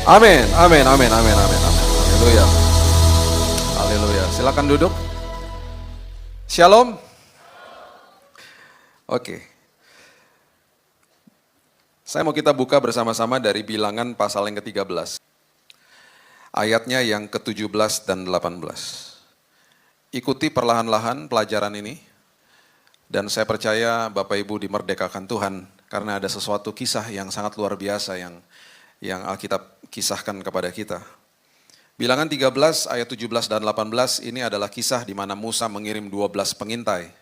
Amin, amin, amin, amin, amin, amin. Haleluya. Haleluya. Silakan duduk. Shalom. Oke. Saya mau kita buka bersama-sama dari Bilangan pasal yang ke-13. Ayatnya yang ke-17 dan 18. Ikuti perlahan-lahan pelajaran ini. Dan saya percaya Bapak Ibu dimerdekakan Tuhan. Karena ada sesuatu kisah yang sangat luar biasa yang Alkitab kisahkan kepada kita. Bilangan 13 ayat 17 dan 18 ini adalah kisah di mana Musa mengirim 12 pengintai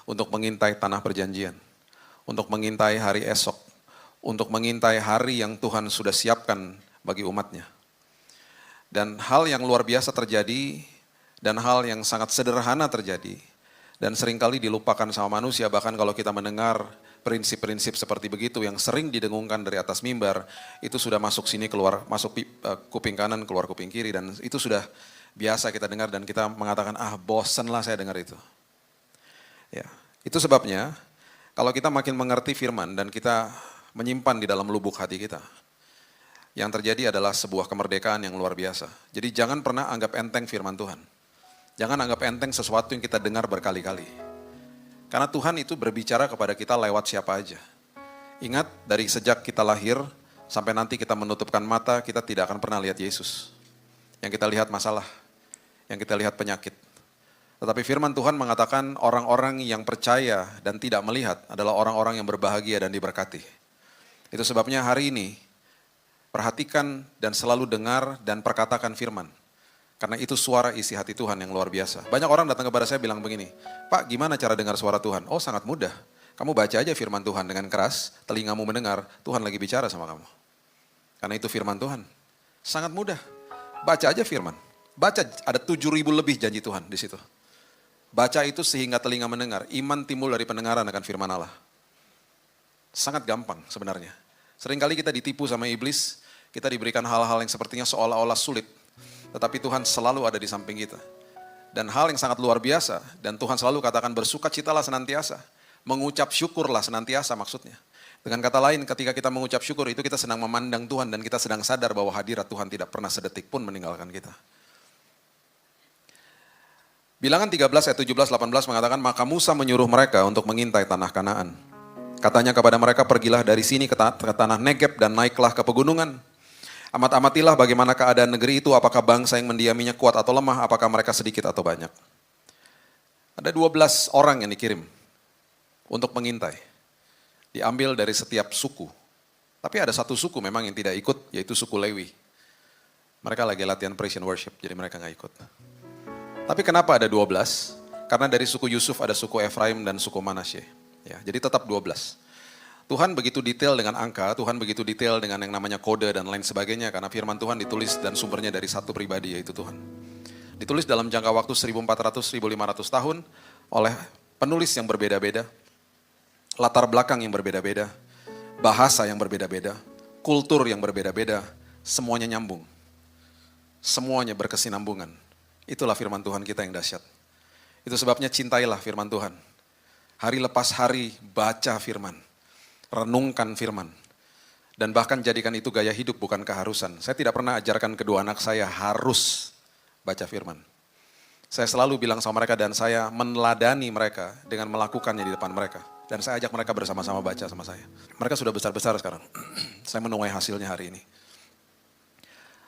untuk mengintai tanah perjanjian, untuk mengintai hari esok, untuk mengintai hari yang Tuhan sudah siapkan bagi umatnya. Dan hal yang luar biasa terjadi dan hal yang sangat sederhana terjadi dan seringkali dilupakan sama manusia, bahkan kalau kita mendengar prinsip-prinsip seperti begitu yang sering didengungkan dari atas mimbar, itu sudah masuk sini keluar, masuk kuping kanan keluar kuping kiri, dan itu sudah biasa kita dengar dan kita mengatakan bosen lah saya dengar itu. Ya, itu sebabnya kalau kita makin mengerti firman dan kita menyimpan di dalam lubuk hati kita, yang terjadi adalah sebuah kemerdekaan yang luar biasa. Jadi jangan pernah anggap enteng firman Tuhan. Jangan anggap enteng sesuatu yang kita dengar berkali-kali. Karena Tuhan itu berbicara kepada kita lewat siapa aja. Ingat, dari sejak kita lahir sampai nanti kita menutupkan mata, kita tidak akan pernah lihat Yesus. Yang kita lihat masalah, yang kita lihat penyakit. Tetapi firman Tuhan mengatakan orang-orang yang percaya dan tidak melihat adalah orang-orang yang berbahagia dan diberkati. Itu sebabnya hari ini, perhatikan dan selalu dengar dan perkatakan firman. Karena itu suara isi hati Tuhan yang luar biasa. Banyak orang datang kepada saya bilang begini, Pak, gimana cara dengar suara Tuhan? Oh, sangat mudah. Kamu baca aja firman Tuhan dengan keras, telingamu mendengar, Tuhan lagi bicara sama kamu. Karena itu firman Tuhan. Sangat mudah. Baca aja firman. Baca, ada 7.000 lebih janji Tuhan di situ. Baca itu sehingga telinga mendengar. Iman timbul dari pendengaran akan firman Allah. Sangat gampang sebenarnya. Seringkali kita ditipu sama iblis, kita diberikan hal-hal yang sepertinya seolah-olah sulit. Tetapi Tuhan selalu ada di samping kita. Dan hal yang sangat luar biasa, dan Tuhan selalu katakan bersukacitalah senantiasa. Mengucap syukurlah senantiasa maksudnya. Dengan kata lain, ketika kita mengucap syukur itu kita sedang memandang Tuhan dan kita sedang sadar bahwa hadirat Tuhan tidak pernah sedetik pun meninggalkan kita. Bilangan 13 ayat 17-18 mengatakan, maka Musa menyuruh mereka untuk mengintai tanah Kanaan. Katanya kepada mereka, pergilah dari sini ke tanah Negeb dan naiklah ke pegunungan. Amat-amatilah bagaimana keadaan negeri itu, apakah bangsa yang mendiaminya kuat atau lemah, apakah mereka sedikit atau banyak. Ada 12 orang yang dikirim untuk mengintai. Diambil dari setiap suku. Tapi ada satu suku memang yang tidak ikut, yaitu suku Lewi. Mereka lagi latihan praise and worship, jadi mereka nggak ikut. Tapi kenapa ada 12? Karena dari suku Yusuf ada suku Efraim dan suku Manasye. Ya, jadi tetap 12. Tuhan begitu detail dengan angka, Tuhan begitu detail dengan yang namanya kode dan lain sebagainya, karena firman Tuhan ditulis dan sumbernya dari satu pribadi, yaitu Tuhan. Ditulis dalam jangka waktu 1400-1500 tahun oleh penulis yang berbeda-beda, latar belakang yang berbeda-beda, bahasa yang berbeda-beda, kultur yang berbeda-beda, semuanya nyambung. Semuanya berkesinambungan. Itulah firman Tuhan kita yang dahsyat. Itu sebabnya cintailah firman Tuhan. Hari lepas hari baca firman. Renungkan firman, dan bahkan jadikan itu gaya hidup bukan keharusan. Saya tidak pernah ajarkan kedua anak saya harus baca firman. Saya selalu bilang sama mereka dan saya meneladani mereka dengan melakukannya di depan mereka. Dan saya ajak mereka bersama-sama baca sama saya. Mereka sudah besar-besar sekarang. Saya menuai hasilnya hari ini.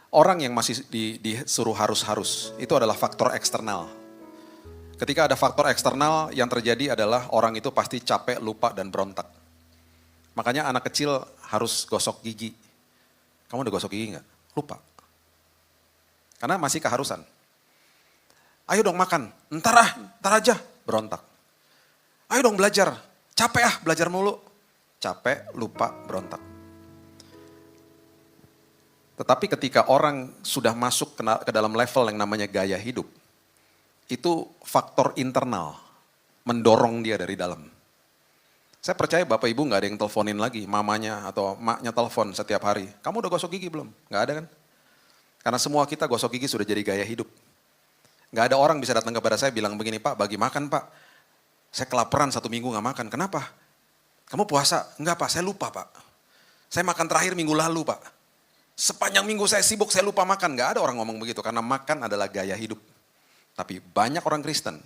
Orang yang masih disuruh harus-harus, itu adalah faktor eksternal. Ketika ada faktor eksternal, yang terjadi adalah orang itu pasti capek, lupa, dan berontak. Makanya anak kecil harus gosok gigi. Kamu udah gosok gigi nggak? Lupa. Karena masih keharusan. Ayo dong makan, ntar aja, berontak. Ayo dong belajar, capek belajar mulu. Capek, lupa, berontak. Tetapi ketika orang sudah masuk ke dalam level yang namanya gaya hidup, itu faktor internal, mendorong dia dari dalam. Saya percaya Bapak Ibu gak ada yang teleponin lagi, mamanya atau maknya telepon setiap hari. Kamu udah gosok gigi belum? Gak ada kan? Karena semua kita gosok gigi sudah jadi gaya hidup. Gak ada orang bisa datang kepada saya bilang begini, Pak, bagi makan Pak. Saya kelaparan 1 minggu gak makan, kenapa? Kamu puasa? Enggak Pak, saya lupa Pak. Saya makan terakhir minggu lalu Pak. Sepanjang minggu saya sibuk, saya lupa makan. Gak ada orang ngomong begitu, karena makan adalah gaya hidup. Tapi banyak orang Kristen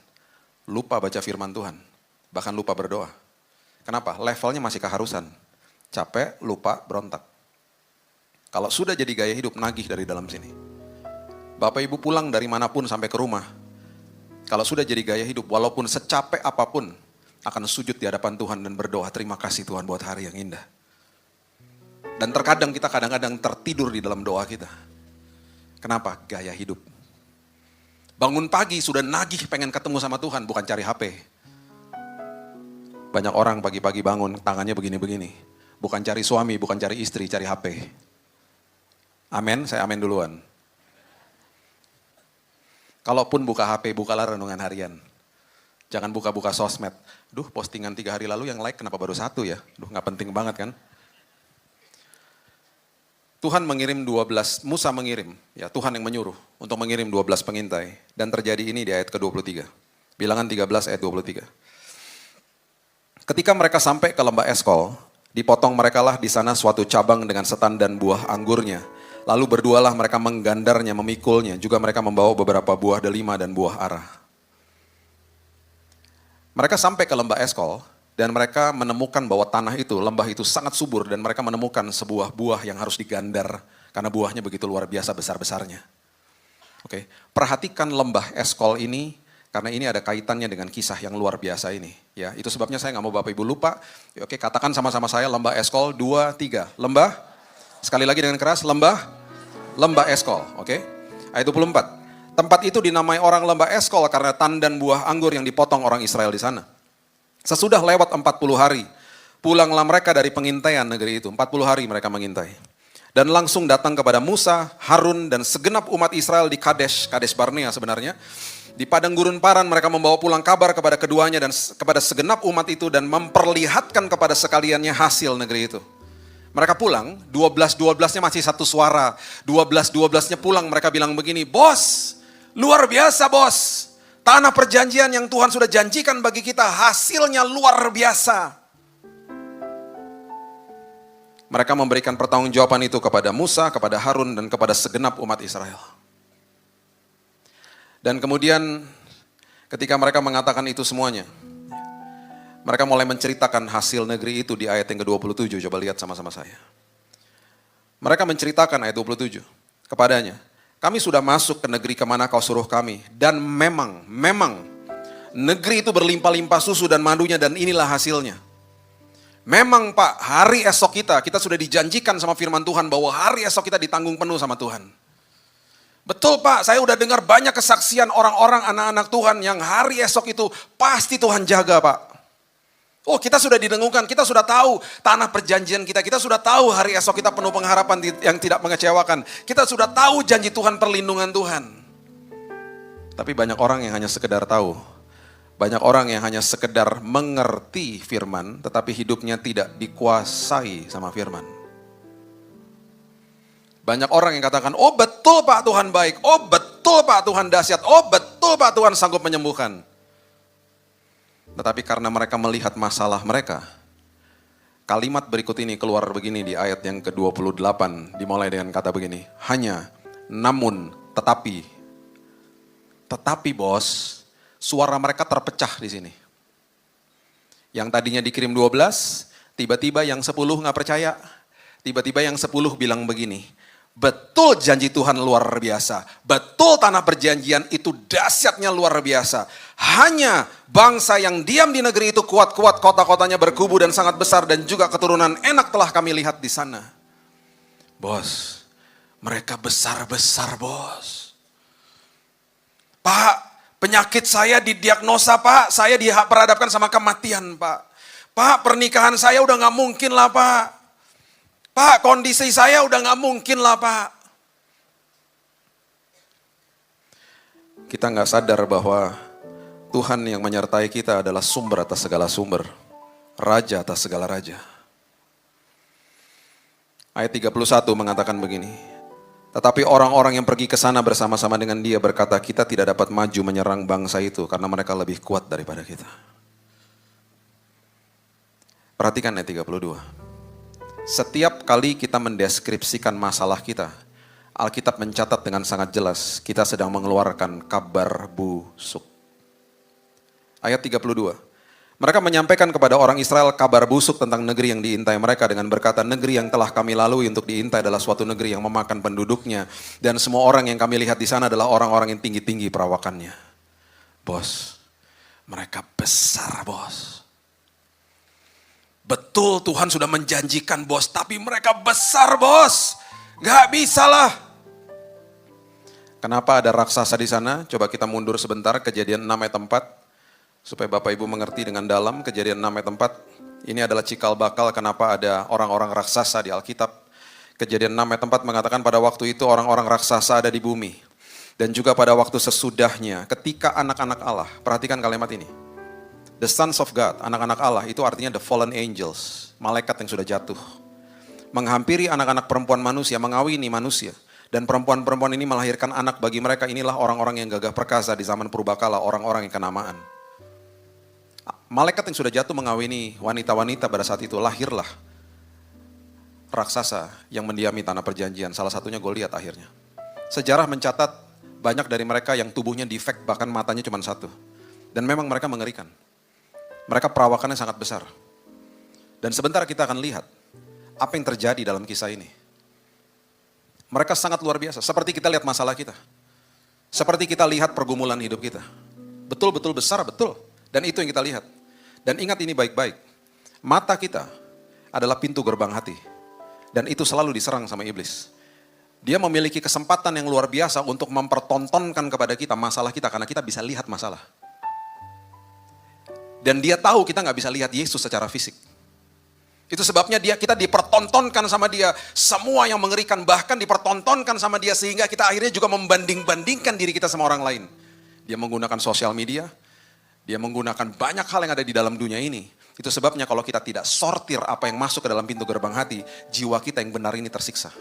lupa baca firman Tuhan, bahkan lupa berdoa. Kenapa? Levelnya masih keharusan. Capek, lupa, berontak. Kalau sudah jadi gaya hidup, nagih dari dalam sini. Bapak Ibu pulang dari manapun sampai ke rumah, kalau sudah jadi gaya hidup, walaupun secapek apapun, akan sujud di hadapan Tuhan dan berdoa, terima kasih Tuhan buat hari yang indah. Dan terkadang kita kadang-kadang tertidur di dalam doa kita. Kenapa? Gaya hidup. Bangun pagi sudah nagih pengen ketemu sama Tuhan, bukan cari HP. Banyak orang pagi-pagi bangun, tangannya begini-begini. Bukan cari suami, bukan cari istri, cari HP. Amin, saya amin duluan. Kalaupun buka HP, bukalah renungan harian. Jangan buka-buka sosmed. Duh, postingan 3 hari lalu yang like kenapa baru 1 ya? Duh, gak penting banget kan? Tuhan mengirim 12, Musa mengirim, ya Tuhan yang menyuruh untuk mengirim 12 pengintai. Dan terjadi ini di ayat ke-23. Bilangan 13 ayat 23. Ketika mereka sampai ke lembah Eskol, dipotong merekalah di sana suatu cabang dengan setan dan buah anggurnya. Lalu berdualah mereka menggandarnya, memikulnya. Juga mereka membawa beberapa buah delima dan buah ara. Mereka sampai ke lembah Eskol, dan mereka menemukan bahwa tanah itu, lembah itu sangat subur, dan mereka menemukan sebuah buah yang harus digandar, karena buahnya begitu luar biasa besar-besarnya. Oke, perhatikan lembah Eskol ini, karena ini ada kaitannya dengan kisah yang luar biasa ini. Ya, itu sebabnya saya nggak mau Bapak Ibu lupa. Oke, katakan sama-sama saya, lembah Eskol, 2, 3. Lembah, sekali lagi dengan keras, lembah Eskol. Oke, ayat 24. Tempat itu dinamai orang lembah Eskol karena tandan buah anggur yang dipotong orang Israel di sana. Sesudah lewat 40 hari, pulanglah mereka dari pengintaian negeri itu. 40 hari mereka mengintai. Dan langsung datang kepada Musa, Harun, dan segenap umat Israel di Kadesh Barnea sebenarnya. Di padang gurun Paran mereka membawa pulang kabar kepada keduanya dan kepada segenap umat itu dan memperlihatkan kepada sekaliannya hasil negeri itu. Mereka pulang, 12-12-nya masih satu suara. 12-12-nya pulang, mereka bilang begini, "Bos, luar biasa bos. Tanah perjanjian yang Tuhan sudah janjikan bagi kita, hasilnya luar biasa." Mereka memberikan pertanggungjawaban itu kepada Musa, kepada Harun, dan kepada segenap umat Israel. Dan kemudian ketika mereka mengatakan itu semuanya, mereka mulai menceritakan hasil negeri itu di ayat yang ke-27. Coba lihat sama-sama saya. Mereka menceritakan ayat 27 kepadanya. "Kami sudah masuk ke negeri kemana kau suruh kami. Dan memang negeri itu berlimpah-limpah susu dan madunya dan inilah hasilnya. Memang Pak, hari esok kita sudah dijanjikan sama firman Tuhan bahwa hari esok kita ditanggung penuh sama Tuhan. Betul Pak, saya udah dengar banyak kesaksian orang-orang anak-anak Tuhan yang hari esok itu pasti Tuhan jaga Pak. Oh, kita sudah didengungkan, kita sudah tahu tanah perjanjian kita sudah tahu hari esok kita penuh pengharapan yang tidak mengecewakan. Kita sudah tahu janji Tuhan, perlindungan Tuhan." Tapi banyak orang yang hanya sekedar tahu. Banyak orang yang hanya sekedar mengerti firman, tetapi hidupnya tidak dikuasai sama firman. Banyak orang yang katakan, "Oh betul Pak Tuhan baik, oh betul Pak Tuhan dahsyat, oh betul Pak Tuhan sanggup menyembuhkan." Tetapi karena mereka melihat masalah mereka, kalimat berikut ini keluar begini di ayat yang ke-28, dimulai dengan kata begini, "Hanya, namun, tetapi." Tetapi bos, suara mereka terpecah di sini. Yang tadinya dikirim 12, tiba-tiba yang 10 nggak percaya. Tiba-tiba yang 10 bilang begini, "Betul janji Tuhan luar biasa. Betul tanah perjanjian itu dahsyatnya luar biasa. Hanya bangsa yang diam di negeri itu kuat-kuat, kota-kotanya berkubu dan sangat besar dan juga keturunan enak telah kami lihat di sana." Bos, mereka besar-besar bos. "Pak, penyakit saya didiagnosa Pak, saya diperhadapkan sama kematian Pak. Pak, pernikahan saya udah gak mungkin lah Pak. Pak, kondisi saya udah gak mungkin lah Pak." Kita gak sadar bahwa Tuhan yang menyertai kita adalah sumber atas segala sumber. Raja atas segala raja. Ayat 31 mengatakan begini, "Tetapi orang-orang yang pergi ke sana bersama-sama dengan dia berkata, kita tidak dapat maju menyerang bangsa itu karena mereka lebih kuat daripada kita." Perhatikan ayat 32. Setiap kali kita mendeskripsikan masalah kita, Alkitab mencatat dengan sangat jelas, kita sedang mengeluarkan kabar busuk. Ayat 32. Mereka menyampaikan kepada orang Israel kabar busuk tentang negeri yang diintai mereka dengan berkata, negeri yang telah kami lalui untuk diintai adalah suatu negeri yang memakan penduduknya. Dan semua orang yang kami lihat di sana adalah orang-orang yang tinggi-tinggi perawakannya. Bos, mereka besar bos. Betul Tuhan sudah menjanjikan bos, tapi mereka besar bos. Gak bisa lah. Kenapa ada raksasa di sana? Coba kita mundur sebentar, Kejadian 6 ayat 4. Supaya Bapak Ibu mengerti dengan dalam, Kejadian 6 ayat 4. Ini adalah cikal bakal kenapa ada orang-orang raksasa di Alkitab. Kejadian 6 ayat 4 mengatakan pada waktu itu orang-orang raksasa ada di bumi. Dan juga pada waktu sesudahnya, ketika anak-anak Allah, perhatikan kalimat ini. The sons of God, anak-anak Allah, itu artinya the fallen angels, malaikat yang sudah jatuh. Menghampiri anak-anak perempuan manusia, mengawini manusia. Dan perempuan-perempuan ini melahirkan anak bagi mereka, inilah orang-orang yang gagah perkasa di zaman purbakala, orang-orang yang kenamaan. Malaikat yang sudah jatuh mengawini wanita-wanita pada saat itu, lahirlah raksasa yang mendiami tanah perjanjian, salah satunya Goliat akhirnya. Sejarah mencatat banyak dari mereka yang tubuhnya defect, bahkan matanya cuma satu. Dan memang mereka mengerikan. Mereka perawakannya sangat besar. Dan sebentar kita akan lihat apa yang terjadi dalam kisah ini. Mereka sangat luar biasa, seperti kita lihat masalah kita. Seperti kita lihat pergumulan hidup kita. Betul-betul besar, betul. Dan itu yang kita lihat. Dan ingat ini baik-baik. Mata kita adalah pintu gerbang hati. Dan itu selalu diserang sama iblis. Dia memiliki kesempatan yang luar biasa untuk mempertontonkan kepada kita masalah kita. Karena kita bisa lihat masalah. Dan dia tahu kita nggak bisa lihat Yesus secara fisik. Itu sebabnya kita dipertontonkan sama dia. Semua yang mengerikan bahkan dipertontonkan sama dia. Sehingga kita akhirnya juga membanding-bandingkan diri kita sama orang lain. Dia menggunakan sosial media. Dia menggunakan banyak hal yang ada di dalam dunia ini. Itu sebabnya kalau kita tidak sortir apa yang masuk ke dalam pintu gerbang hati, jiwa kita yang benar ini tersiksa.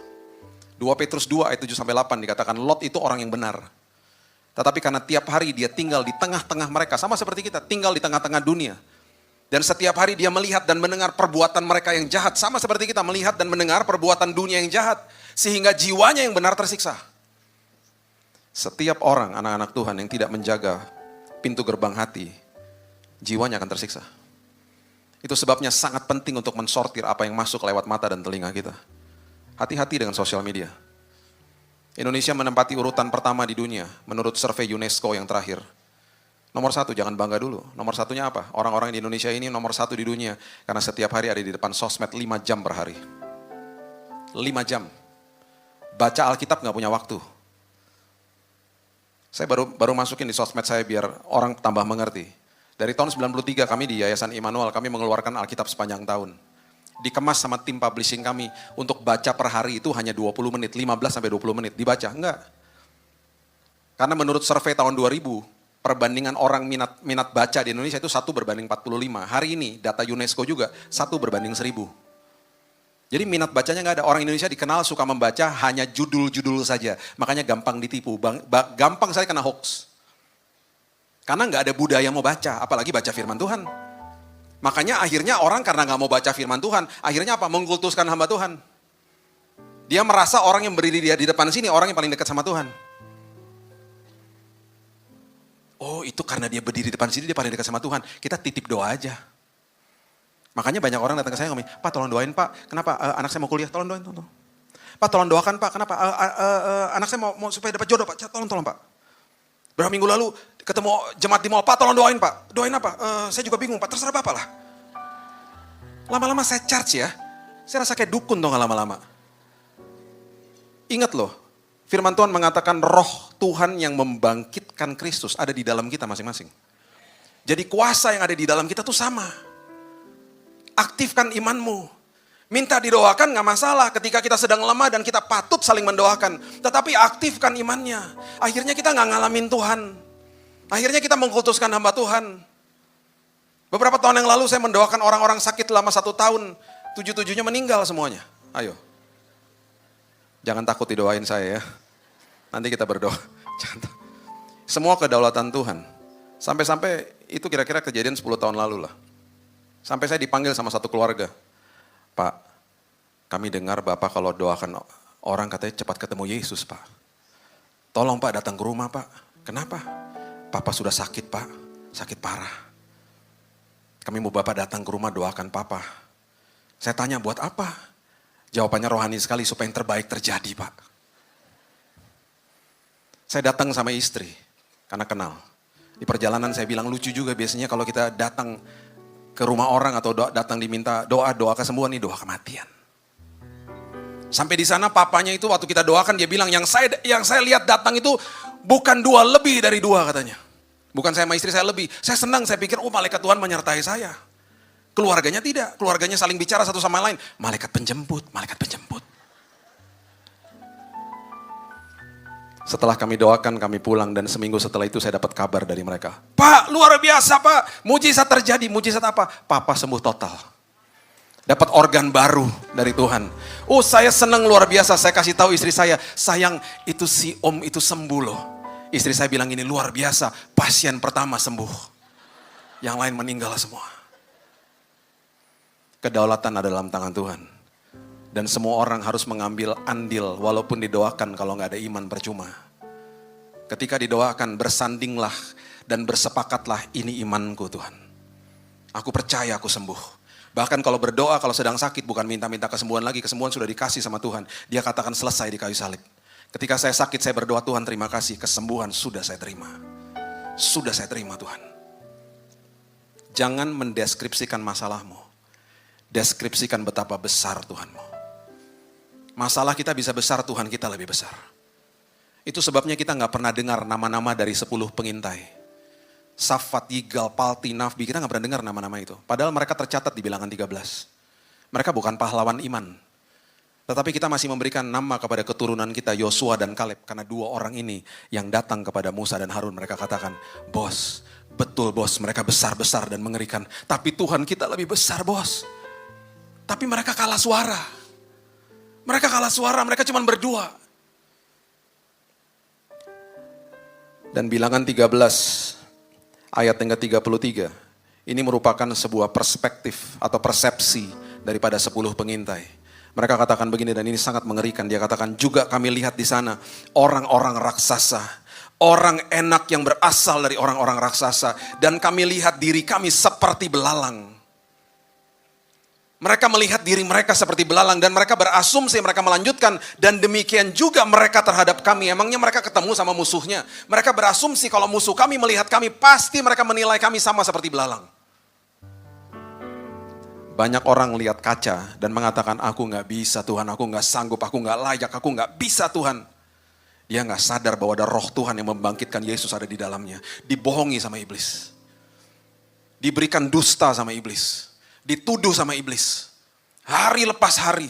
2 Petrus 2 ayat 7-8 dikatakan Lot itu orang yang benar. Tetapi karena tiap hari dia tinggal di tengah-tengah mereka, sama seperti kita, tinggal di tengah-tengah dunia. Dan setiap hari dia melihat dan mendengar perbuatan mereka yang jahat, sama seperti kita melihat dan mendengar perbuatan dunia yang jahat. Sehingga jiwanya yang benar tersiksa. Setiap orang, anak-anak Tuhan yang tidak menjaga pintu gerbang hati, jiwanya akan tersiksa. Itu sebabnya sangat penting untuk mensortir apa yang masuk lewat mata dan telinga kita. Hati-hati dengan sosial media. Indonesia menempati urutan pertama di dunia menurut survei UNESCO yang terakhir. Nomor 1, jangan bangga dulu. Nomor satunya apa? Orang-orang di Indonesia ini nomor 1 di dunia. Karena setiap hari ada di depan sosmed 5 jam per hari. 5 jam. Baca Alkitab gak punya waktu. Saya baru masukin di sosmed saya biar orang tambah mengerti. Dari tahun 93 kami di Yayasan Immanuel, kami mengeluarkan Alkitab sepanjang tahun. Dikemas sama tim publishing kami untuk baca per hari itu hanya 20 menit, 15-20 menit. Dibaca? Enggak. Karena menurut survei tahun 2000, perbandingan orang minat baca di Indonesia itu 1:45. Hari ini data UNESCO juga 1:1000. Jadi minat bacanya nggak ada. Orang Indonesia dikenal suka membaca hanya judul-judul saja. Makanya gampang ditipu, gampang saya kena hoax. Karena nggak ada budaya mau baca, apalagi baca firman Tuhan. Makanya akhirnya orang karena nggak mau baca firman Tuhan, akhirnya apa? Mengkultuskan hamba Tuhan. Dia merasa orang yang berdiri dia di depan sini, orang yang paling dekat sama Tuhan. Oh itu karena dia berdiri di depan sini, dia paling dekat sama Tuhan. Kita titip doa aja. Makanya banyak orang datang ke saya ngomong, Pak tolong doain Pak, kenapa anak saya mau kuliah, tolong doain. Tolong. Pak tolong doakan Pak, kenapa anak saya mau supaya dapat jodoh Pak, tolong Pak. Berapa minggu lalu ketemu jemaat di mall, Pak tolong doain Pak. Doain apa? Saya juga bingung Pak, terserah Bapak lah. Lama-lama saya charge ya. Saya rasa kayak dukun dong lama-lama. Ingat loh, firman Tuhan mengatakan roh Tuhan yang membangkitkan Kristus ada di dalam kita masing-masing. Jadi kuasa yang ada di dalam kita tuh sama. Aktifkan imanmu. Minta didoakan gak masalah ketika kita sedang lemah dan kita patut saling mendoakan. Tetapi aktifkan imannya. Akhirnya kita gak ngalamin Tuhan. Akhirnya kita mengkultuskan hamba Tuhan. Beberapa tahun yang lalu saya mendoakan orang-orang sakit selama 1 tahun. 7-7-nya meninggal semuanya. Ayo. Jangan takut didoain saya ya. Nanti kita berdoa. Semua kedaulatan Tuhan. Sampai-sampai itu kira-kira kejadian 10 tahun lalu lah. Sampai saya dipanggil sama satu keluarga. Pak, Kami dengar Bapak kalau doakan orang katanya cepat ketemu Yesus Pak. Tolong Pak datang ke rumah Pak. Kenapa? Papa sudah sakit Pak, sakit parah. Kami mau Bapak datang ke rumah doakan Papa. Saya tanya buat apa? Jawabannya rohani sekali supaya yang terbaik terjadi Pak. Saya datang sama istri karena kenal. Di perjalanan saya bilang lucu juga biasanya kalau kita datang ke rumah orang atau datang diminta doa kesembuhan ini doa kematian. Sampai di sana papanya itu waktu kita doakan dia bilang yang saya lihat datang itu bukan 2 lebih dari 2 katanya. Bukan saya sama istri saya lebih. Saya senang, saya pikir malaikat Tuhan menyertai saya. Keluarganya tidak, keluarganya saling bicara satu sama lain. Malaikat penjemput, malaikat penjemput. Setelah kami doakan, kami pulang dan seminggu setelah itu saya dapat kabar dari mereka. Pak, luar biasa Pak, mujizat terjadi, mujizat apa? Papa sembuh total. Dapat organ baru dari Tuhan. Saya senang luar biasa, saya kasih tahu istri saya, sayang itu si om itu sembuh loh. Istri saya bilang ini luar biasa, pasien pertama sembuh. Yang lain meninggal semua. Kedaulatan ada dalam tangan Tuhan. Dan semua orang harus mengambil andil walaupun didoakan kalau nggak ada iman percuma. Ketika didoakan bersandinglah dan bersepakatlah ini imanku Tuhan. Aku percaya aku sembuh. Bahkan kalau berdoa kalau sedang sakit bukan minta-minta kesembuhan lagi. Kesembuhan sudah dikasih sama Tuhan. Dia katakan selesai di kayu salib. Ketika saya sakit saya berdoa Tuhan terima kasih. Kesembuhan sudah saya terima. Sudah saya terima Tuhan. Jangan mendeskripsikan masalahmu. Deskripsikan betapa besar Tuhanmu. Masalah kita bisa besar, Tuhan kita lebih besar. Itu sebabnya kita gak pernah dengar nama-nama dari 10 pengintai. Safat, Yigal, Palti, Nafbi, kita gak pernah dengar nama-nama itu. Padahal mereka tercatat di bilangan 13. Mereka bukan pahlawan iman. Tetapi kita masih memberikan nama kepada keturunan kita, Yosua dan Kaleb. Karena 2 orang ini yang datang kepada Musa dan Harun. Mereka katakan, bos, betul bos, mereka besar-besar dan mengerikan. Tapi Tuhan kita lebih besar bos. Tapi mereka kalah suara. Mereka kalah suara, mereka cuma berdua. Dan bilangan 13 ayat yang ke-33. Ini merupakan sebuah perspektif atau persepsi daripada 10 pengintai. Mereka katakan begini dan ini sangat mengerikan. Dia katakan juga kami lihat di sana orang-orang raksasa. Orang enak yang berasal dari orang-orang raksasa. Dan kami lihat diri kami seperti belalang. Mereka melihat diri mereka seperti belalang dan mereka berasumsi, mereka melanjutkan dan demikian juga mereka terhadap kami. Emangnya mereka ketemu sama musuhnya? Mereka berasumsi kalau musuh kami melihat kami pasti mereka menilai kami sama seperti belalang. Banyak orang lihat kaca dan mengatakan aku gak bisa Tuhan, aku gak sanggup, aku gak layak, aku gak bisa Tuhan. Dia gak sadar bahwa ada roh Tuhan yang membangkitkan Yesus ada di dalamnya. Dibohongi sama iblis. Diberikan dusta sama iblis. Dituduh sama iblis. Hari lepas hari.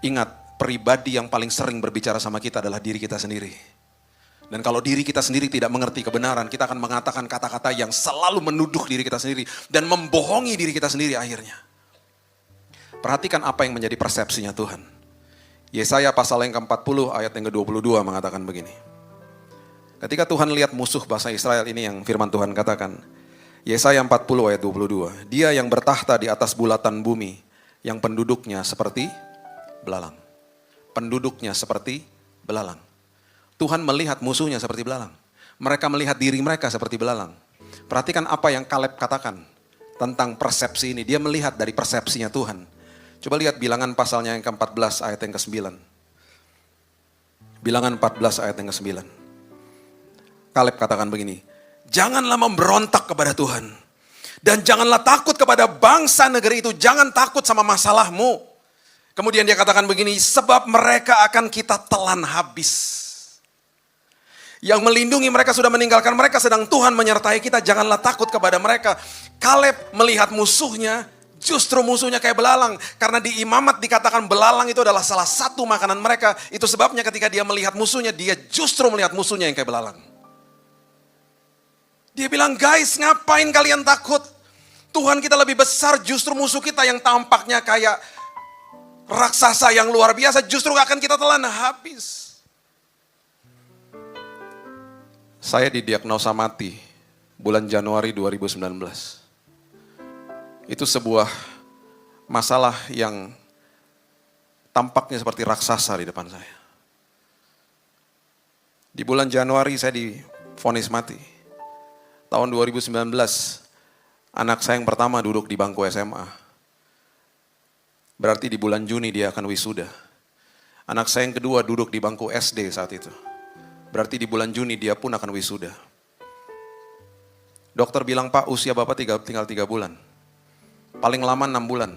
Ingat, pribadi yang paling sering berbicara sama kita adalah diri kita sendiri. Dan kalau diri kita sendiri tidak mengerti kebenaran, kita akan mengatakan kata-kata yang selalu menuduh diri kita sendiri. Dan membohongi diri kita sendiri akhirnya. Perhatikan apa yang menjadi persepsinya Tuhan. Yesaya pasal yang ke-40 ayat yang ke-22 mengatakan begini. Ketika Tuhan lihat musuh bangsa Israel ini yang firman Tuhan katakan. Yesaya 40 ayat 22. Dia yang bertahta di atas bulatan bumi. Yang penduduknya seperti belalang. Penduduknya seperti belalang. Tuhan melihat musuhnya seperti belalang. Mereka melihat diri mereka seperti belalang. Perhatikan apa yang Kaleb katakan tentang persepsi ini. Dia melihat dari persepsinya Tuhan. Coba lihat bilangan pasalnya yang ke-14 ayat yang ke-9. Bilangan 14 ayat yang ke-9. Kaleb katakan begini. Janganlah memberontak kepada Tuhan. Dan janganlah takut kepada bangsa negeri itu. Jangan takut sama masalahmu. Kemudian dia katakan begini. Sebab mereka akan kita telan habis. Yang melindungi mereka sudah meninggalkan mereka. Sedang Tuhan menyertai kita. Janganlah takut kepada mereka. Kaleb melihat musuhnya. Justru musuhnya kayak belalang. Karena di imamat dikatakan belalang itu adalah salah satu makanan mereka. Itu sebabnya ketika dia melihat musuhnya. Dia justru melihat musuhnya yang kayak belalang. Dia bilang, guys ngapain kalian takut? Tuhan kita lebih besar, justru musuh kita yang tampaknya kayak raksasa yang luar biasa, justru akan kita telan habis. Saya didiagnosa mati bulan Januari 2019. Itu sebuah masalah yang tampaknya seperti raksasa di depan saya. Di bulan Januari saya divonis mati. Tahun 2019, anak saya yang pertama duduk di bangku SMA. Berarti di bulan Juni dia akan wisuda. Anak saya yang kedua duduk di bangku SD saat itu. Berarti di bulan Juni dia pun akan wisuda. Dokter bilang, Pak, usia Bapak tinggal 3 bulan. Paling lama 6 bulan.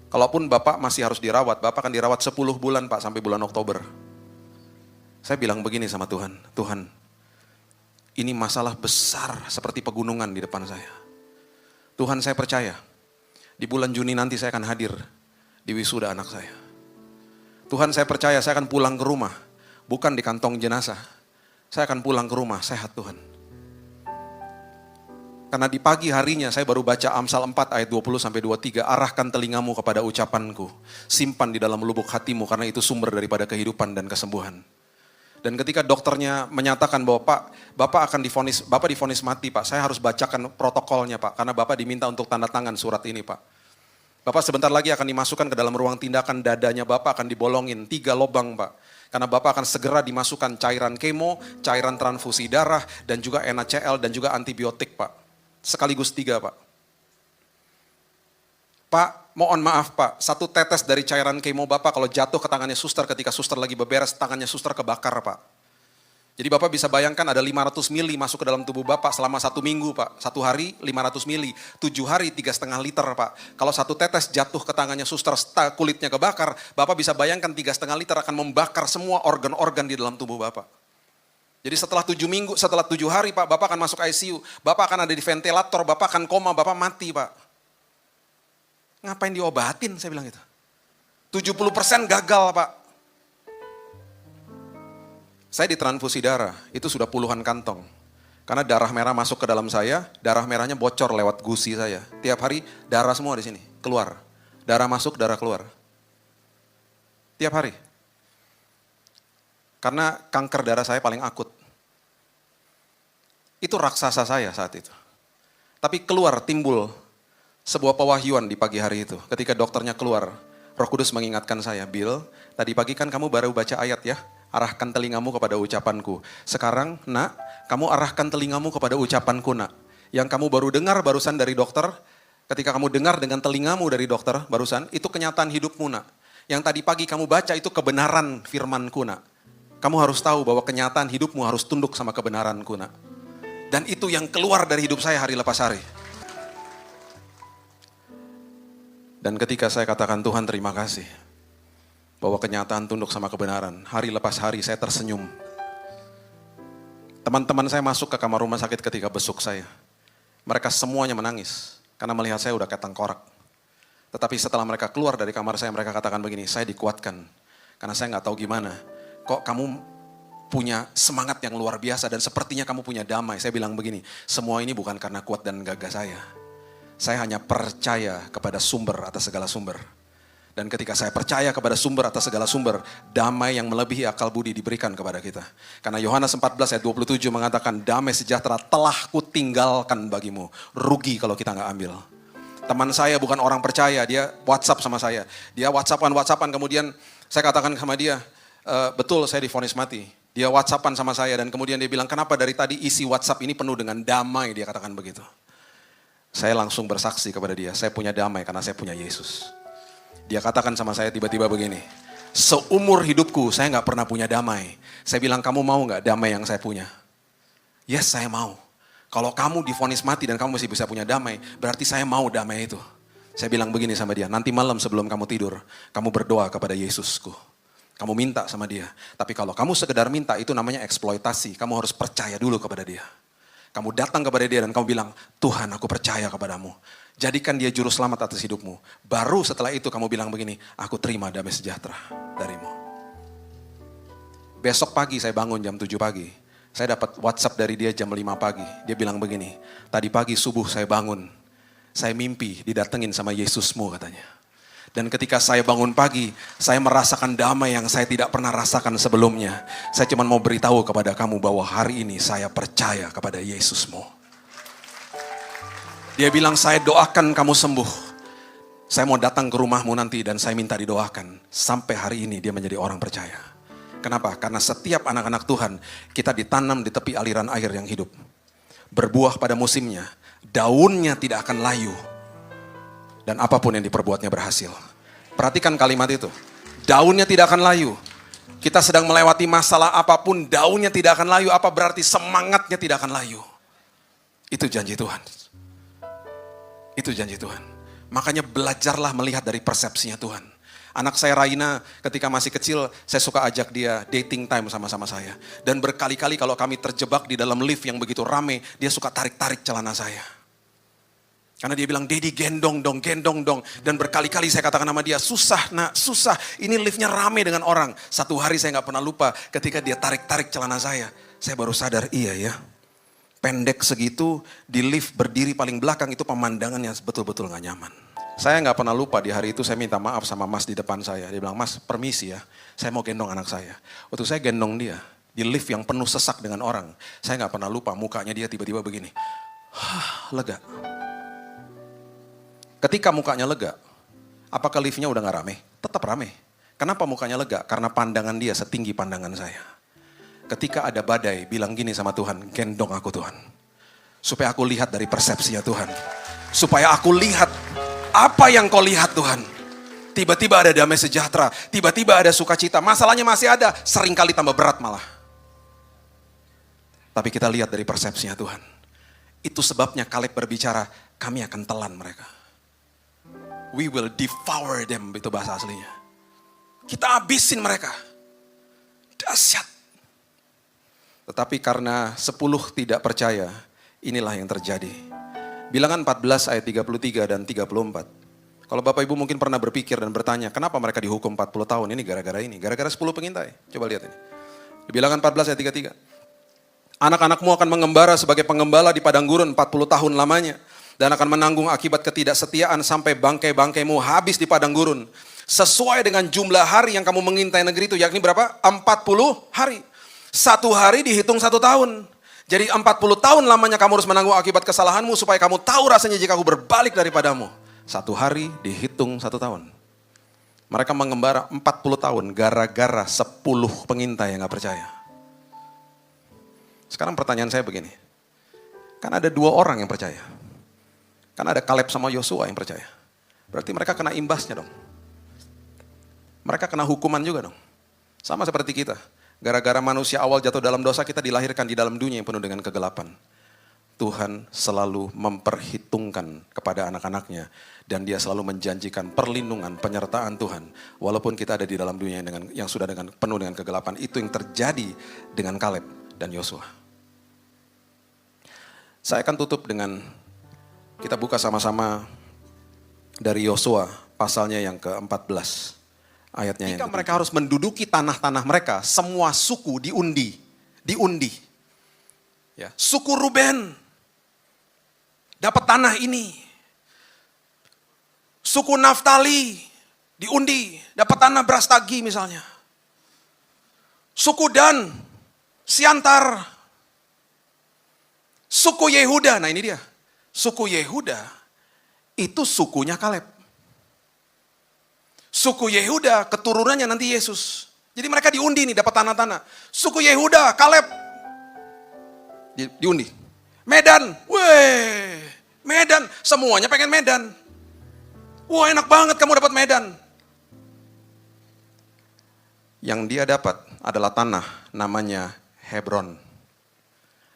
Kalaupun Bapak masih harus dirawat, Bapak akan dirawat 10 bulan Pak, sampai bulan Oktober. Saya bilang begini sama Tuhan, Tuhan, ini masalah besar seperti pegunungan di depan saya. Tuhan, saya percaya, di bulan Juni nanti saya akan hadir di wisuda anak saya. Tuhan, saya percaya saya akan pulang ke rumah, bukan di kantong jenazah. Saya akan pulang ke rumah, sehat Tuhan. Karena di pagi harinya saya baru baca Amsal 4 ayat 20-23, arahkan telingamu kepada ucapanku, simpan di dalam lubuk hatimu karena itu sumber daripada kehidupan dan kesembuhan. Dan ketika dokternya menyatakan bahwa Bapak divonis mati Pak, saya harus bacakan protokolnya Pak, karena Bapak diminta untuk tanda tangan surat ini Pak. Bapak sebentar lagi akan dimasukkan ke dalam ruang tindakan, dadanya Bapak akan dibolongin 3 lubang Pak. Karena Bapak akan segera dimasukkan cairan kemo, cairan transfusi darah, dan juga NaCl dan juga antibiotik Pak. Sekaligus 3 Pak. Pak, mohon maaf Pak, 1 tetes dari cairan kemo Bapak kalau jatuh ke tangannya suster ketika suster lagi beberes, tangannya suster kebakar Pak. Jadi Bapak bisa bayangkan ada 500 mili masuk ke dalam tubuh Bapak selama 1 minggu Pak. 1 hari 500 mili, 7 hari 3,5 liter Pak. Kalau 1 tetes jatuh ke tangannya suster, kulitnya kebakar, Bapak bisa bayangkan 3,5 liter akan membakar semua organ-organ di dalam tubuh Bapak. Jadi setelah 7 hari Pak, Bapak akan masuk ICU, Bapak akan ada di ventilator, Bapak akan koma, Bapak mati Pak. Ngapain diobatin, saya bilang gitu. 70% gagal Pak. Saya ditransfusi darah, itu sudah puluhan kantong. Karena darah merah masuk ke dalam saya, darah merahnya bocor lewat gusi saya. Tiap hari darah semua di sini, keluar. Darah masuk, darah keluar. Tiap hari. Karena kanker darah saya paling akut. Itu raksasa saya saat itu. Tapi timbul sebuah pewahyuan di pagi hari itu. Ketika dokternya keluar, Roh Kudus mengingatkan saya, Bill, tadi pagi kan kamu baru baca ayat ya, arahkan telingamu kepada ucapanku. Sekarang, nak, kamu arahkan telingamu kepada ucapanku, nak. Yang kamu baru dengar barusan dari dokter, ketika kamu dengar dengan telingamu dari dokter barusan, itu kenyataan hidupmu, nak. Yang tadi pagi kamu baca itu kebenaran firmanku, nak. Kamu harus tahu bahwa kenyataan hidupmu harus tunduk sama kebenaranku, nak. Dan itu yang keluar dari hidup saya hari lepas hari. Dan ketika saya katakan Tuhan terima kasih, bahwa kenyataan tunduk sama kebenaran, hari lepas hari saya tersenyum. Teman-teman saya masuk ke kamar rumah sakit ketika besuk saya. Mereka semuanya menangis, karena melihat saya udah kayak tengkorak. Tetapi setelah mereka keluar dari kamar saya, mereka katakan begini, saya dikuatkan. Karena saya nggak tahu gimana, kok kamu punya semangat yang luar biasa dan sepertinya kamu punya damai. Saya bilang begini, semua ini bukan karena kuat dan gagah saya. Saya hanya percaya kepada sumber atas segala sumber. Dan ketika saya percaya kepada sumber atas segala sumber, damai yang melebihi akal budi diberikan kepada kita. Karena Yohanes 14 ayat 27 mengatakan, damai sejahtera telah kutinggalkan bagimu. Rugi kalau kita nggak ambil. Teman saya bukan orang percaya, dia WhatsApp sama saya. Dia WhatsAppan, kemudian saya katakan sama dia, betul saya divonis mati. Dia WhatsAppan sama saya dan kemudian dia bilang, kenapa dari tadi isi WhatsApp ini penuh dengan damai, dia katakan begitu. Saya langsung bersaksi kepada dia, saya punya damai karena saya punya Yesus. Dia katakan sama saya tiba-tiba begini, seumur hidupku saya gak pernah punya damai. Saya bilang, kamu mau gak damai yang saya punya? Yes, saya mau. Kalau kamu divonis mati dan kamu masih bisa punya damai, berarti saya mau damai itu. Saya bilang begini sama dia, nanti malam sebelum kamu tidur, kamu berdoa kepada Yesusku. Kamu minta sama dia. Tapi kalau kamu sekedar minta, itu namanya eksploitasi. Kamu harus percaya dulu kepada dia. Kamu datang kepada dia dan kamu bilang, Tuhan aku percaya kepadamu. Jadikan dia juru selamat atas hidupmu. Baru setelah itu kamu bilang begini, aku terima damai sejahtera darimu. Besok pagi saya bangun jam 7 pagi. Saya dapat WhatsApp dari dia jam 5 pagi. Dia bilang begini, tadi pagi subuh saya bangun. Saya mimpi didatengin sama Yesusmu katanya. Dan ketika saya bangun pagi, saya merasakan damai yang saya tidak pernah rasakan sebelumnya. Saya cuma mau beritahu kepada kamu bahwa hari ini saya percaya kepada Yesusmu. Dia bilang, saya doakan kamu sembuh. Saya mau datang ke rumahmu nanti dan saya minta didoakan. Sampai hari ini dia menjadi orang percaya. Kenapa? Karena setiap anak-anak Tuhan, kita ditanam di tepi aliran air yang hidup. Berbuah pada musimnya, daunnya tidak akan layu. Dan apapun yang diperbuatnya berhasil. Perhatikan kalimat itu. Daunnya tidak akan layu. Kita sedang melewati masalah apapun, daunnya tidak akan layu. Apa berarti semangatnya tidak akan layu? Itu janji Tuhan. Itu janji Tuhan. Makanya belajarlah melihat dari persepsinya Tuhan. Anak saya Raina ketika masih kecil, saya suka ajak dia dating time sama-sama saya. Dan berkali-kali kalau kami terjebak di dalam lift yang begitu rame, dia suka tarik-tarik celana saya. Karena dia bilang, Daddy gendong dong. Dan berkali-kali saya katakan sama dia, susah nak, susah. Ini liftnya rame dengan orang. Satu hari saya gak pernah lupa ketika dia tarik-tarik celana saya. Saya baru sadar, iya ya. Pendek segitu, di lift berdiri paling belakang itu pemandangannya betul-betul gak nyaman. Saya gak pernah lupa di hari itu saya minta maaf sama mas di depan saya. Dia bilang, mas permisi ya, saya mau gendong anak saya. Waktu saya gendong dia, di lift yang penuh sesak dengan orang. Saya gak pernah lupa mukanya dia tiba-tiba begini. Lega. Ketika mukanya lega, apakah liftnya udah gak rame? Tetap rame. Kenapa mukanya lega? Karena pandangan dia setinggi pandangan saya. Ketika ada badai, bilang gini sama Tuhan, gendong aku Tuhan. Supaya aku lihat dari persepsinya Tuhan. Supaya aku lihat apa yang kau lihat Tuhan. Tiba-tiba ada damai sejahtera, tiba-tiba ada sukacita. Masalahnya masih ada, seringkali tambah berat malah. Tapi kita lihat dari persepsinya Tuhan. Itu sebabnya Kaleb berbicara, kami akan telan mereka. We will devour them, itu bahasa aslinya. Kita habisin mereka. Dahsyat. Tetapi karena 10 tidak percaya, inilah yang terjadi. Bilangan 14 ayat 33 dan 34. Kalau Bapak Ibu mungkin pernah berpikir dan bertanya, kenapa mereka dihukum 40 tahun? Ini gara-gara ini. Gara-gara 10 pengintai. Coba lihat ini. Di Bilangan 14 ayat 33. Anak-anakmu akan mengembara sebagai pengembala di padang gurun 40 tahun lamanya. Dan akan menanggung akibat ketidaksetiaan sampai bangkai-bangkaimu habis di padang gurun. Sesuai dengan jumlah hari yang kamu mengintai negeri itu, yakni berapa? 40 hari. 1 hari dihitung 1 tahun. Jadi 40 tahun lamanya kamu harus menanggung akibat kesalahanmu supaya kamu tahu rasanya jika aku berbalik daripadamu. 1 hari dihitung 1 tahun. Mereka mengembara 40 tahun gara-gara 10 pengintai yang gak percaya. Sekarang pertanyaan saya begini. Kan ada 2 orang yang percaya. Kan ada Kaleb sama Yosua yang percaya. Berarti mereka kena imbasnya dong. Mereka kena hukuman juga dong. Sama seperti kita. Gara-gara manusia awal jatuh dalam dosa, kita dilahirkan di dalam dunia yang penuh dengan kegelapan. Tuhan selalu memperhitungkan kepada anak-anaknya. Dan dia selalu menjanjikan perlindungan, penyertaan Tuhan. Walaupun kita ada di dalam dunia yang sudah penuh dengan kegelapan. Itu yang terjadi dengan Kaleb dan Yosua. Saya akan tutup dengan, kita buka sama-sama dari Yosua pasalnya yang ke-14. Ayatnya yang mereka harus menduduki tanah-tanah mereka, semua suku diundi. Ya, suku Ruben dapat tanah ini. Suku Naftali diundi, dapat tanah Brastagi misalnya. Suku Dan, Siantar. Suku Yehuda, nah ini dia. Suku Yehuda itu sukunya Kaleb. Suku Yehuda, keturunannya nanti Yesus. Jadi mereka diundi nih, dapat tanah-tanah. Suku Yehuda, Kaleb. Diundi. Medan, Medan. Semuanya pengen Medan. Wah enak banget kamu dapat Medan. Yang dia dapat adalah tanah namanya Hebron.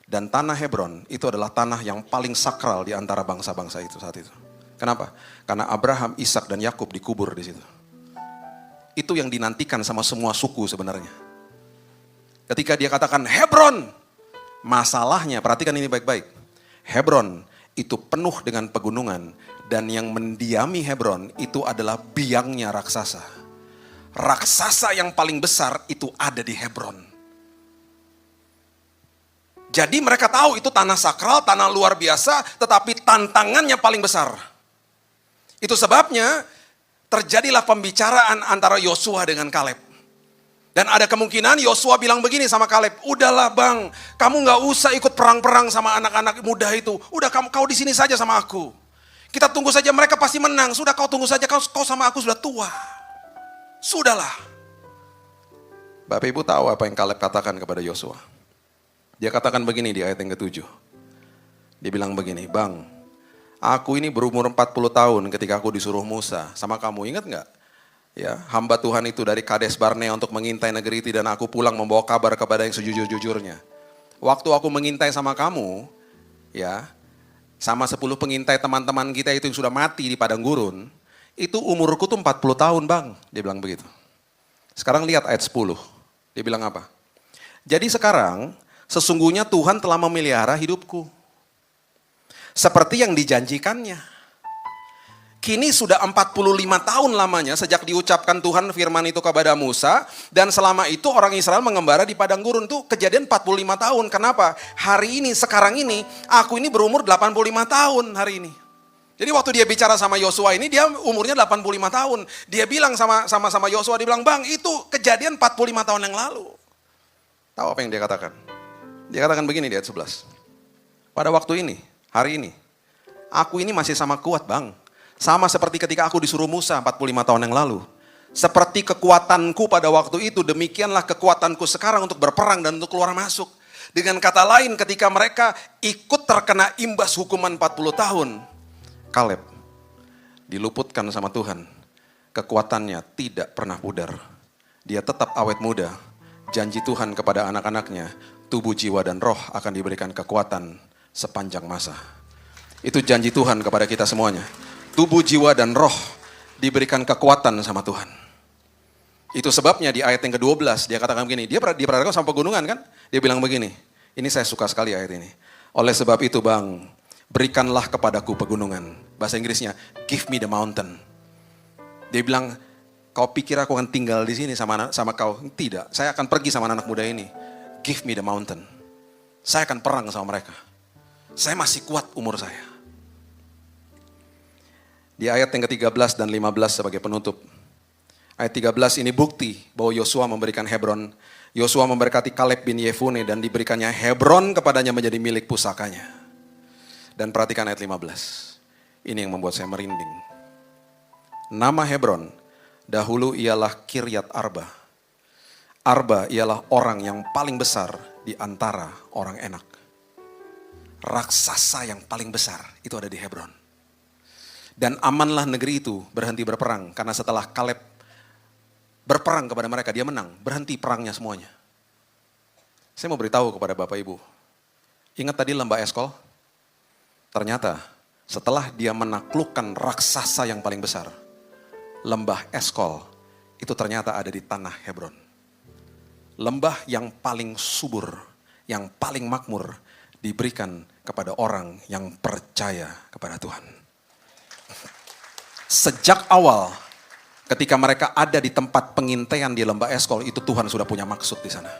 Dan tanah Hebron itu adalah tanah yang paling sakral di antara bangsa-bangsa itu saat itu. Kenapa? Karena Abraham, Ishak dan Yakub dikubur di situ. Itu yang dinantikan sama semua suku sebenarnya. Ketika dia katakan Hebron, masalahnya, perhatikan ini baik-baik. Hebron itu penuh dengan pegunungan dan yang mendiami Hebron itu adalah biangnya raksasa. Raksasa yang paling besar itu ada di Hebron. Jadi mereka tahu itu tanah sakral, tanah luar biasa, tetapi tantangannya paling besar. Itu sebabnya terjadilah pembicaraan antara Yosua dengan Kaleb. Dan ada kemungkinan Yosua bilang begini sama Kaleb, udahlah bang, kamu gak usah ikut perang-perang sama anak-anak muda itu. Udah kau di sini saja sama aku. Kita tunggu saja mereka pasti menang. Sudah kau tunggu saja, kau sama aku sudah tua. Sudahlah. Bapak Ibu tahu apa yang Kaleb katakan kepada Yosua? Dia katakan begini di ayat yang ke-7. Dia bilang begini, Bang, aku ini berumur 40 tahun ketika aku disuruh Musa sama kamu, ingat gak? Ya, hamba Tuhan itu dari Kades Barnea untuk mengintai negeri itu dan aku pulang membawa kabar kepada yang sejujur-jujurnya. Waktu aku mengintai sama kamu, ya, sama 10 pengintai teman-teman kita itu yang sudah mati di padang gurun, itu umurku tuh 40 tahun bang, dia bilang begitu. Sekarang lihat ayat 10, dia bilang apa? Jadi sekarang, sesungguhnya Tuhan telah memelihara hidupku. Seperti yang dijanjikannya. Kini sudah 45 tahun lamanya sejak diucapkan Tuhan firman itu kepada Musa. Dan selama itu orang Israel mengembara di padang gurun. Itu kejadian 45 tahun. Kenapa? Hari ini, sekarang ini, aku ini berumur 85 tahun hari ini. Jadi waktu dia bicara sama Yosua ini, dia umurnya 85 tahun. Dia bilang sama Yosua, dia bilang, Bang itu kejadian 45 tahun yang lalu. Tahu apa yang dia katakan? Dia katakan begini di ayat 11. Pada waktu ini, hari ini, aku ini masih sama kuat bang. Sama seperti ketika aku disuruh Musa 45 tahun yang lalu. Seperti kekuatanku pada waktu itu, demikianlah kekuatanku sekarang untuk berperang dan untuk keluar masuk. Dengan kata lain, ketika mereka ikut terkena imbas hukuman 40 tahun, Kaleb diluputkan sama Tuhan. Kekuatannya tidak pernah pudar. Dia tetap awet muda. Janji Tuhan kepada anak-anaknya, tubuh, jiwa, dan roh akan diberikan kekuatan sepanjang masa. Itu janji Tuhan kepada kita semuanya. Tubuh, jiwa, dan roh diberikan kekuatan sama Tuhan. Itu sebabnya di ayat yang ke-12 dia katakan begini, dia diperhadapkan sama pegunungan kan? Dia bilang begini, ini saya suka sekali ayat ini. Oleh sebab itu bang, berikanlah kepadaku pegunungan. Bahasa Inggrisnya, give me the mountain. Dia bilang, kau pikir aku akan tinggal di sini sama kau? Tidak, saya akan pergi sama anak muda ini. Give me the mountain. Saya akan perang sama mereka. Saya masih kuat umur saya. Di ayat yang ke-13 dan 15 sebagai penutup. Ayat 13 ini bukti bahwa Yosua memberikan Hebron. Yosua memberkati Kaleb bin Yefune dan diberikannya Hebron kepadanya menjadi milik pusakanya. Dan perhatikan ayat 15. Ini yang membuat saya merinding. Nama Hebron dahulu ialah Kiryat Arba. Arba ialah orang yang paling besar di antara orang enak. Raksasa yang paling besar itu ada di Hebron. Dan amanlah negeri itu berhenti berperang. Karena setelah Kaleb berperang kepada mereka, dia menang. Berhenti perangnya semuanya. Saya mau beritahu kepada Bapak Ibu. Ingat tadi lembah Eskol? Ternyata setelah dia menaklukkan raksasa yang paling besar, lembah Eskol itu ternyata ada di tanah Hebron. Lembah yang paling subur, yang paling makmur diberikan kepada orang yang percaya kepada Tuhan. Sejak awal ketika mereka ada di tempat pengintaian di lembah Eskol, itu Tuhan sudah punya maksud di sana.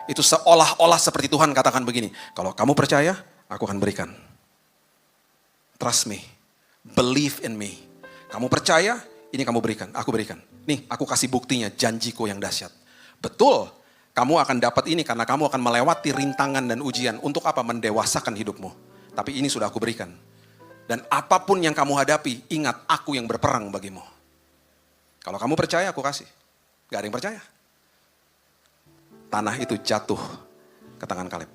Itu seolah-olah seperti Tuhan katakan begini, kalau kamu percaya, aku akan berikan. Trust me, believe in me. Kamu percaya, ini kamu berikan, aku berikan. Nih, aku kasih buktinya, janjiku yang dahsyat. Betul, kamu akan dapat ini karena kamu akan melewati rintangan dan ujian. Untuk apa? Mendewasakan hidupmu. Tapi ini sudah aku berikan. Dan apapun yang kamu hadapi, ingat aku yang berperang bagimu. Kalau kamu percaya, aku kasih. Gak ada yang percaya. Tanah itu jatuh ke tangan Kaleb.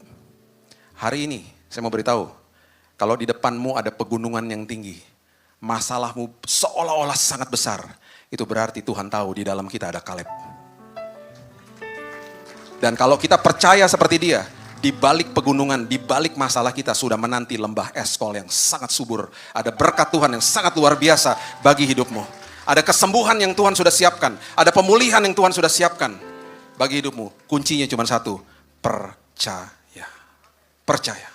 Hari ini, saya mau beritahu, kalau di depanmu ada pegunungan yang tinggi, masalahmu seolah-olah sangat besar, itu berarti Tuhan tahu di dalam kita ada Kaleb. Dan kalau kita percaya seperti dia, di balik pegunungan, di balik masalah kita sudah menanti lembah Eskol yang sangat subur. Ada berkat Tuhan yang sangat luar biasa bagi hidupmu. Ada kesembuhan yang Tuhan sudah siapkan. Ada pemulihan yang Tuhan sudah siapkan bagi hidupmu. Kuncinya cuma satu, percaya. Percaya.